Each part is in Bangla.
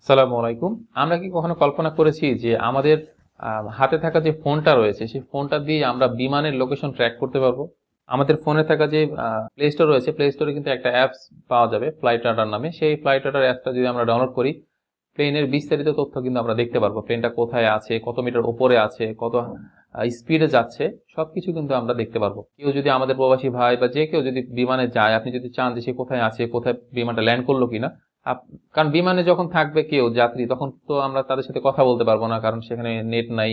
আসসালামু আলাইকুম। আমরা কি কখনো কল্পনা করেছি যে আমাদের হাতে থাকা যে ফোনটা রয়েছে সেই ফোনটা দিয়ে আমরা বিমানের লোকেশন ট্র্যাক করতে পারবো? আমাদের ফোনে থাকা যে প্লে স্টোর রয়েছে, প্লে স্টোরে কিন্তু একটা অ্যাপস পাওয়া যাবে ফ্লাইট রাডার নামে। সেই ফ্লাইট রাডার অ্যাপসটা যদি আমরা ডাউনলোড করি, প্লেনের বিস্তারিত তথ্য কিন্তু আমরা দেখতে পারবো। প্লেনটা কোথায় আছে, কত মিটার উপরে আছে, কত স্পিডে যাচ্ছে, সবকিছু কিন্তু আমরা দেখতে পারবো। কেউ যদি আমাদের প্রবাসী ভাই বা যে কেউ যদি বিমানে যায়, আপনি যদি চান যে সে কোথায় আছে, কোথায় বিমানটা ল্যান্ড করলো কিনা, কারণ বিমানে যখন থাকবে কেউ যাত্রী, তখন তো আমরা তাদের সাথে কথা বলতে পারবো না, কারণ সেখানে নেট নাই,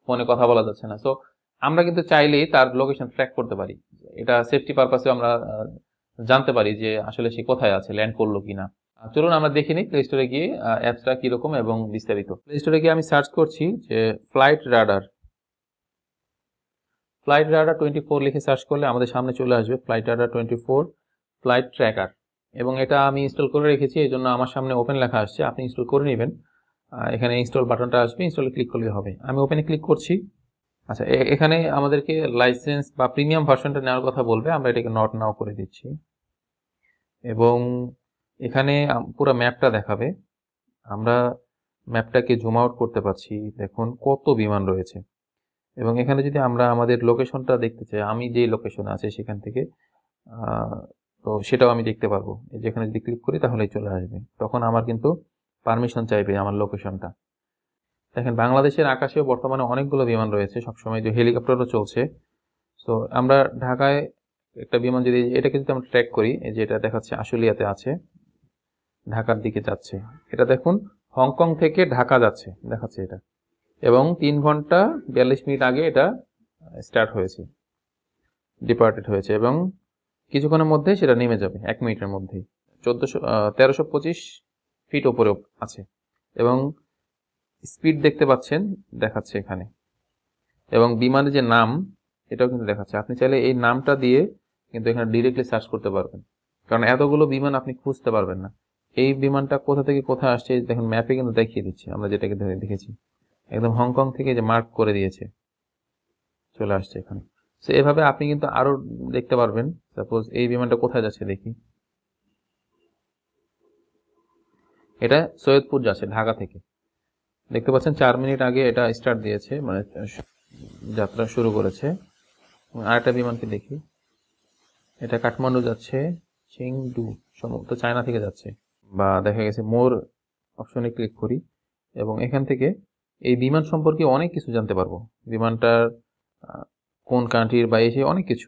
ফোনে কথা বলা যাচ্ছে না। সো আমরা কিন্তু চাইলেই তার লোকেশন ট্র্যাক করতে পারি। এটা সেফটি পারপাসে আমরা জানতে পারি যে আসলে সে কোথায় আছে, ল্যান্ড করলো কিনা। চলুন আমরা দেখে নিই প্লে স্টোরে গিয়ে অ্যাপসটা কিরকম এবং বিস্তারিত। প্লে স্টোরে গিয়ে আমি সার্চ করছি যে ফ্লাইট রাডার। ফ্লাইট রাডার 24 লিখে সার্চ করলে আমাদের সামনে চলে আসবে ফ্লাইট রাডার 24 ফ্লাইট ট্র্যাকার, এবং এটা আমি ইনস্টল করে রেখেছি, এই জন্য আমার সামনে ওপেন লেখা আসছে। আপনি ইনস্টল করে নেবেন, এখানে ইনস্টল বাটনটা আসবে, ইনস্টলে ক্লিক করলে হবে। আমি ওপেনে ক্লিক করছি। আচ্ছা, এখানে আমাদেরকে লাইসেন্স বা প্রিমিয়াম ভার্সনটা নেওয়ার কথা বলবে, আমরা এটাকে নট নাও করে দিচ্ছি। এবং এখানে পুরো ম্যাপটা দেখাবে, আমরা ম্যাপটাকে জুম আউট করতে পারছি, দেখুন কত বিমান রয়েছে। এবং এখানে যদি আমরা আমাদের লোকেশনটা দেখতে চাই, আমি যে লোকেশনে আছে সেখান থেকে, তো সেটাও আমি দেখতে পারবো। যেখানে যদি ক্লিক করি তাহলেই চলে আসবে, তখন আমার কিন্তু পারমিশন চাইবে আমার লোকেশনটা। দেখেন বাংলাদেশের আকাশেও বর্তমানে অনেকগুলো বিমান রয়েছে, সবসময় যে হেলিকপ্টারও চলছে। তো আমরা ঢাকায় একটা বিমান যদি এটাকে যদি আমরা ট্র্যাক করি, এই যে এটা দেখাচ্ছে আশুলিয়াতে আছে, ঢাকার দিকে যাচ্ছে। এটা দেখুন হংকং থেকে ঢাকা যাচ্ছে দেখাচ্ছে এটা, এবং 3 ঘন্টা 42 মিনিট আগে এটা স্টার্ট হয়েছে, ডিপার্টেড হয়েছে, এবং কিছুক্ষণের মধ্যে সেটা নেমে যাবে, 1 মিনিটের মধ্যেই। 1325 ফিট ওপরে আছে, এবং স্পিড দেখতে পাচ্ছেন দেখাচ্ছে এখানে, এবং বিমানের যে নাম এটাও কিন্তু দেখাচ্ছে। আপনি চাইলে এই নামটা দিয়ে কিন্তু এখানে ডিরেক্টলি সার্চ করতে পারবেন, কারণ এতগুলো বিমান আপনি খুঁজতে পারবেন না। এই বিমানটা কোথা থেকে কোথায় আসছে দেখুন ম্যাপে কিন্তু দেখিয়ে দিচ্ছে, আমরা যেটাকে দেখেছি একদম হংকং থেকে যে মার্ক করে দিয়েছে, চলে আসছে এখানে। তো এভাবে আপনি কিন্তু আরো দেখতে পারবেন। সাপোজ এই বিমানটা কোথায় যাচ্ছে দেখি, এটা সৈয়দপুর যাচ্ছে ঢাকা থেকে, দেখতে পাচ্ছেন 4 মিনিট আগে এটা স্টার্ট দিয়েছে, মানে যাত্রা শুরু করেছে। আরেকটা বিমানকে দেখি, এটা কাঠমান্ডু যাচ্ছে, চেংডু, সম্ভবত চায়না থেকে যাচ্ছে, বা দেখা গেছে মোর অপশনে ক্লিক করি, এবং এখান থেকে এই বিমান সম্পর্কে অনেক কিছু জানতে পারবো, বিমানটার কোন কান্ট্রির বা এসে অনেক কিছু।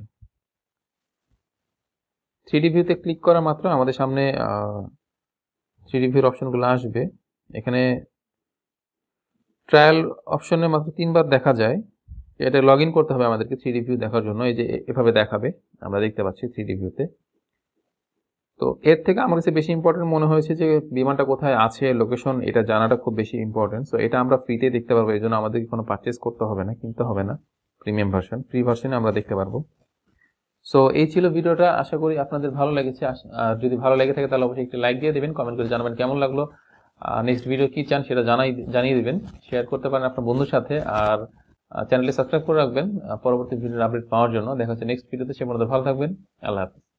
3D ভিউতে ক্লিক করা মাত্র আমাদের সামনে 3D ভিউর অপশনগুলো আসবে। এখানে ট্রায়াল অপশনে মাত্র 3 বার দেখা যায়। এটা লগ ইন করতে হবে আমাদেরকে 3D ভিউ দেখার জন্য। এই যে এভাবে দেখাবে, আমরা দেখতে পাচ্ছি 3D ভিউতে। তো এর থেকে আমার কাছে বেশি ইম্পর্টেন্ট মনে হয়েছে যে বিমানটা কোথায় আছে, লোকেশন, এটা জানাটা খুব বেশি ইম্পর্টেন্ট। সো এটা আমরা ফ্রিতে দেখতে পারবো, এই জন্য আমাদেরকে কোনো পারচেস করতে হবে না, কিনতে হবে না। প্রিমিয়াম ভার্সন, ফ্রি ভার্সনে আমরা দেখতে পারবো। সো এই ছিল ভিডিওটা, আশা করি আপনাদের ভালো লেগেছে। আর যদি ভালো লেগে থাকে তাহলে অবশ্যই একটি লাইক দিয়ে দেবেন, কমেন্ট করে জানাবেন কেমন লাগলো। নেক্সট ভিডিও কি চান সেটা জানিয়ে দিবেন, শেয়ার করতে পারেন আপনার বন্ধুর সাথে, আর চ্যানেলটি সাবস্ক্রাইব করে রাখবেন পরবর্তী ভিডিওর আপডেট পাওয়ার জন্য। দেখা হচ্ছে নেক্সট ভিডিওতে, সে পর্যন্ত ভালো থাকবেন। আল্লাহ হাফেজ।